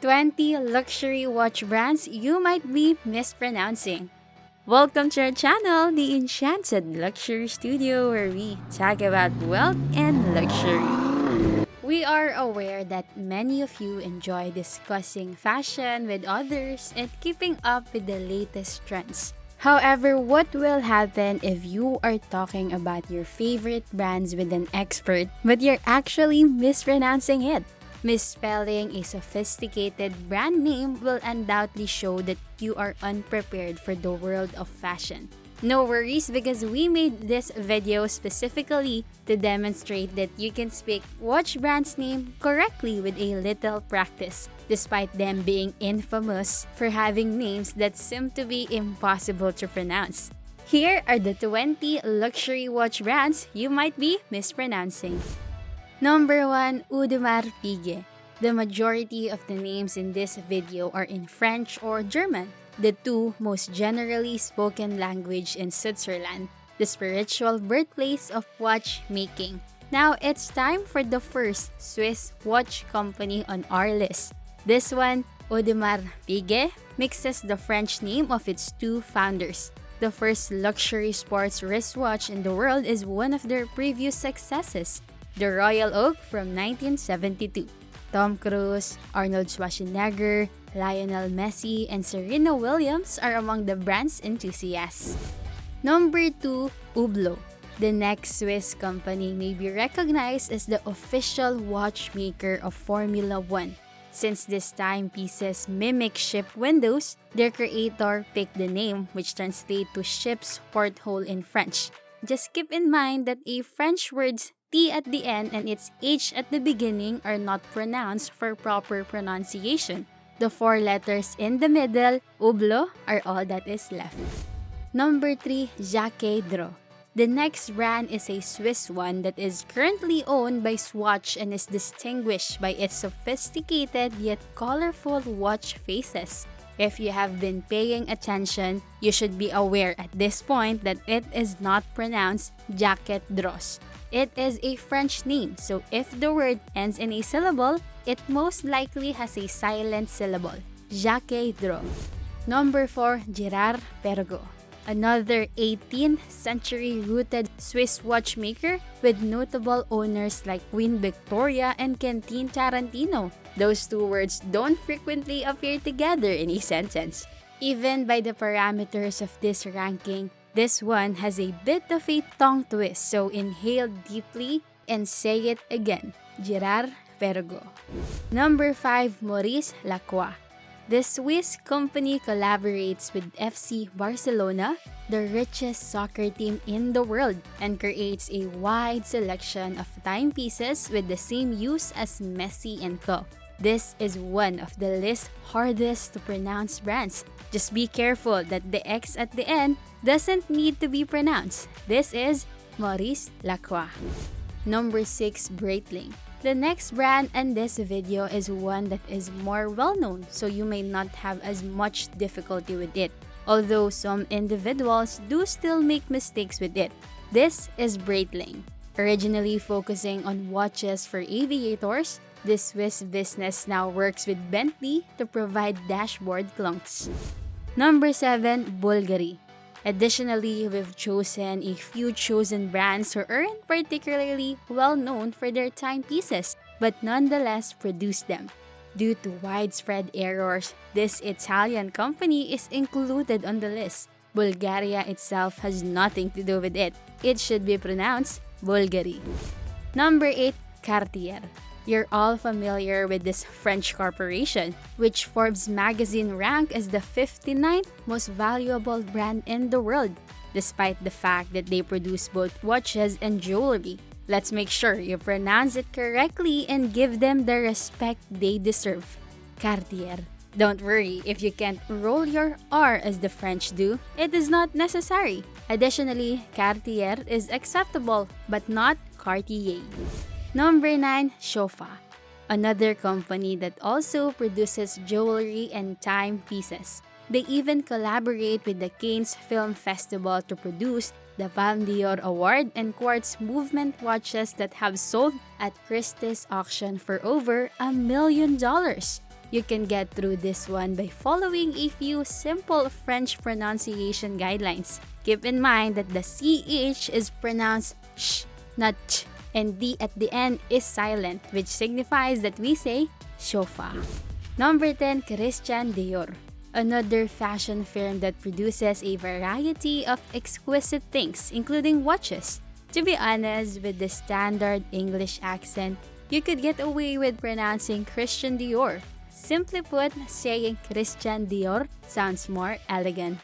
20 luxury watch brands you might be mispronouncing. Welcome to our channel, the Enchanted Luxury Studio, where we talk about wealth and luxury. We are aware that many of you enjoy discussing fashion with others and keeping up with the latest trends. However, what will happen if you are talking about your favorite brands with an expert, but you're actually mispronouncing it? Misspelling a sophisticated brand name will undoubtedly show that you are unprepared for the world of fashion. No worries, because we made this video specifically to demonstrate that you can speak watch brand's name correctly with a little practice, despite them being infamous for having names that seem to be impossible to pronounce. Here are the 20 luxury watch brands you might be mispronouncing. Number 1. Audemars Piguet. The majority of the names in this video are in French or German, the two most generally spoken language in Switzerland, the spiritual birthplace of watchmaking. Now it's time for the first Swiss watch company on our list. This one, Audemars Piguet, mixes the French name of its two founders. The first luxury sports wristwatch in the world is one of their previous successes, the Royal Oak from 1972. Tom Cruise, Arnold Schwarzenegger, Lionel Messi, and Serena Williams are among the brand's enthusiasts. Number 2. Hublot. The next Swiss company may be recognized as the official watchmaker of Formula 1. Since these timepieces mimic ship windows, their creator picked the name, which translates to ship's porthole in French. Just keep in mind that a French word's T at the end and its H at the beginning are not pronounced for proper pronunciation. The four letters in the middle, Hublot, are all that is left. Number 3. Jacques Dro. The next brand is a Swiss one that is currently owned by Swatch and is distinguished by its sophisticated yet colorful watch faces. If you have been paying attention, you should be aware at this point that it is not pronounced Jacques Dros. It is a French name, so if the word ends in a syllable, it most likely has a silent syllable, Jacques Dro. Number 4. Girard Perregaux. Another 18th century rooted Swiss watchmaker with notable owners like Queen Victoria and Quentin Tarantino. Those two words don't frequently appear together in a sentence. Even by the parameters of this ranking, this one has a bit of a tongue twist, so inhale deeply and say it again, Girard Perregaux. Number 5. Maurice Lacroix. The Swiss company collaborates with FC Barcelona, the richest soccer team in the world, and creates a wide selection of timepieces with the same use as Messi and Co. This is one of the list's hardest to pronounce brands. Just be careful that the X at the end doesn't need to be pronounced. This is Maurice Lacroix. Number 6. Breitling. The next brand in this video is one that is more well-known, so you may not have as much difficulty with it, although some individuals do still make mistakes with it. This is Breitling. Originally focusing on watches for aviators, this Swiss business now works with Bentley to provide dashboard clunks. Number 7. Bulgari. Additionally, we've chosen a few chosen brands who aren't particularly well known for their timepieces, but nonetheless produce them. Due to widespread errors, this Italian company is included on the list. Bulgaria itself has nothing to do with it. It should be pronounced Bulgari. Number 8. Cartier. You're all familiar with this French corporation, which Forbes magazine ranked as the 59th most valuable brand in the world, despite the fact that they produce both watches and jewelry. Let's make sure you pronounce it correctly and give them the respect they deserve. Cartier. Don't worry if you can't roll your R as the French do, it is not necessary. Additionally, Cartier is acceptable, but not Cartier. Number 9. Shofa. Another company that also produces jewelry and timepieces. They even collaborate with the Cannes Film Festival to produce the Palme d'Or Award and quartz movement watches that have sold at Christie's auction for over $1 million. You can get through this one by following a few simple French pronunciation guidelines. Keep in mind that the CH is pronounced sh, not ch, and D at the end is silent, which signifies that we say sofa. Number 10, Christian Dior. Another fashion firm that produces a variety of exquisite things, including watches. To be honest, with the standard English accent, you could get away with pronouncing Christian Dior. Simply put, saying Christian Dior sounds more elegant.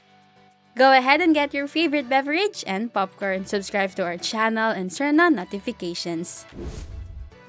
Go ahead and get your favorite beverage and popcorn. Subscribe to our channel and turn on notifications.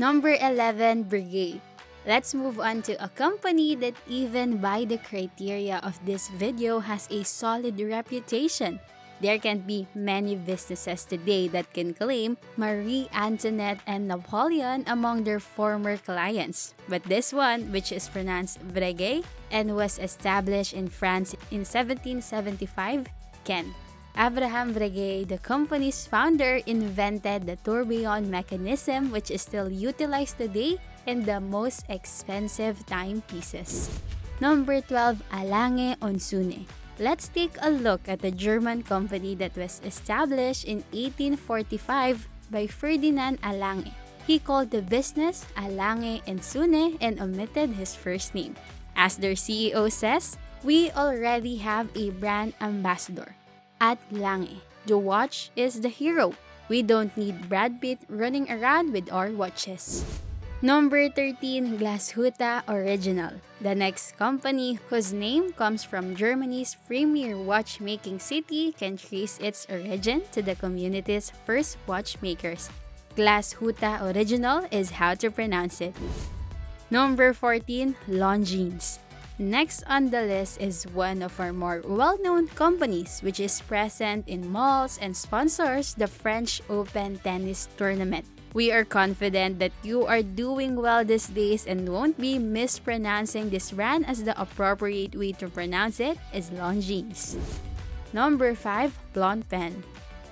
Number 11, Breguet. Let's move on to a company that even by the criteria of this video has a solid reputation. There can be many businesses today that can claim Marie Antoinette and Napoleon among their former clients. But this one, which is pronounced Breguet and was established in France in 1775, can. Abraham Breguet, the company's founder, invented the tourbillon mechanism, which is still utilized today in the most expensive timepieces. Number 12, Alange Onsune. Let's take a look at the German company that was established in 1845 by Ferdinand Alange. He called the business Alange Onsune and omitted his first name. As their CEO says, we already have a brand ambassador. At Lange, the watch is the hero. We don't need Brad Pitt running around with our watches. Number 13, Glashütte Original. The next company whose name comes from Germany's premier watchmaking city can trace its origin to the community's first watchmakers. Glashütte Original is how to pronounce it. Number 14, Longines. Next on the list is one of our more well-known companies, which is present in malls and sponsors the French Open tennis tournament. We are confident that you are doing well these days and won't be mispronouncing this brand, as the appropriate way to pronounce it is Longines. Number 5, Blancpain.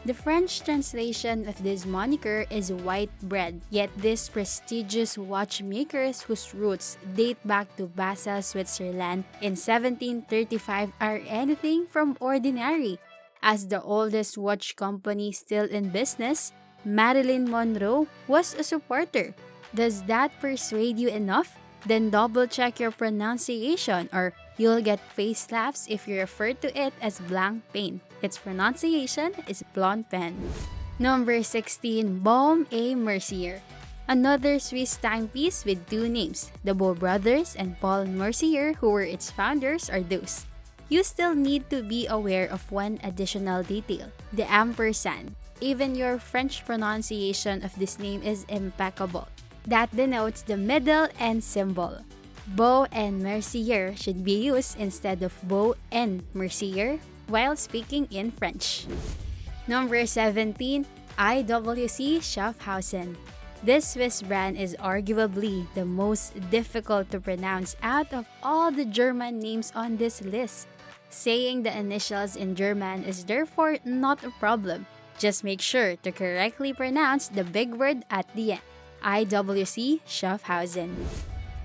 The French translation of this moniker is white bread, yet these prestigious watchmakers whose roots date back to Basel, Switzerland in 1735 are anything from ordinary. As the oldest watch company still in business, Marilyn Monroe was a supporter. Does that persuade you enough? Then double check your pronunciation, or you'll get face slaps if you refer to it as Blancpain. Its pronunciation is Blancpain. Number 16, Baume et Mercier. Another Swiss timepiece with two names. The Beau brothers and Paul Mercier, who were its founders, are those. You still need to be aware of one additional detail, the ampersand. Even your French pronunciation of this name is impeccable. That denotes the middle end symbol. Beau and Mercier should be used instead of Beau and Mercier while speaking in French. Number 17, IWC Schaffhausen. This Swiss brand is arguably the most difficult to pronounce out of all the German names on this list. Saying the initials in German is therefore not a problem. Just make sure to correctly pronounce the big word at the end. IWC Schaffhausen.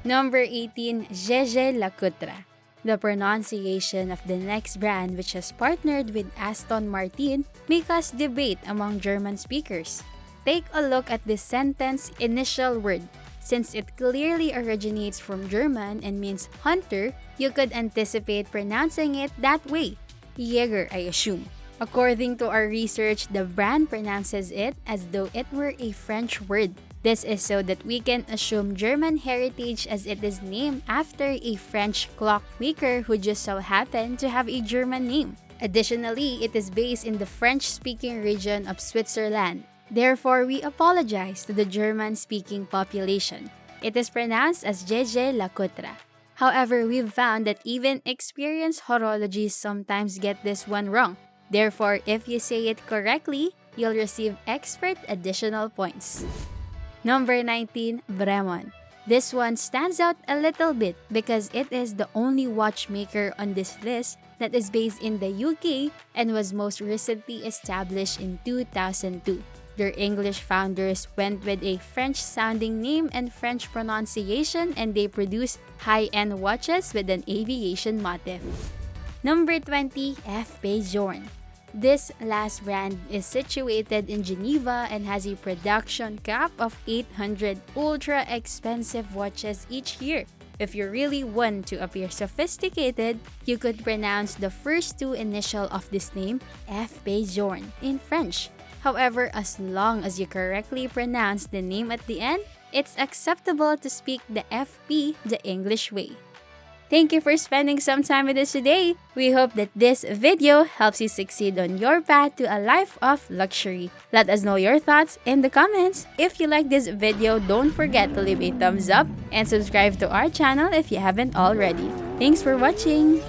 Number 18, Gégé Lacoutre. The pronunciation of the next brand, which has partnered with Aston Martin, may cause debate among German speakers. Take a look at this sentence initial word. Since it clearly originates from German and means hunter, you could anticipate pronouncing it that way. Jäger, I assume. According to our research, the brand pronounces it as though it were a French word. This is so that we can assume German heritage, as it is named after a French clockmaker who just so happened to have a German name. Additionally, it is based in the French-speaking region of Switzerland. Therefore, we apologize to the German-speaking population. It is pronounced as Gégé Lacoutre. However, we've found that even experienced horologists sometimes get this one wrong. Therefore, if you say it correctly, you'll receive expert additional points. Number 19, Bremont. This one stands out a little bit because it is the only watchmaker on this list that is based in the UK and was most recently established in 2002. Their English founders went with a French-sounding name and French pronunciation, and they produce high-end watches with an aviation motif. Number 20, F. Jorn. This last brand is situated in Geneva and has a production cap of 800 ultra-expensive watches each year. If you really want to appear sophisticated, you could pronounce the first two initials of this name, F. Jorn, in French. However, as long as you correctly pronounce the name at the end, it's acceptable to speak the FP the English way. Thank you for spending some time with us today. We hope that this video helps you succeed on your path to a life of luxury. Let us know your thoughts in the comments. If you like this video, don't forget to leave a thumbs up and subscribe to our channel if you haven't already. Thanks for watching!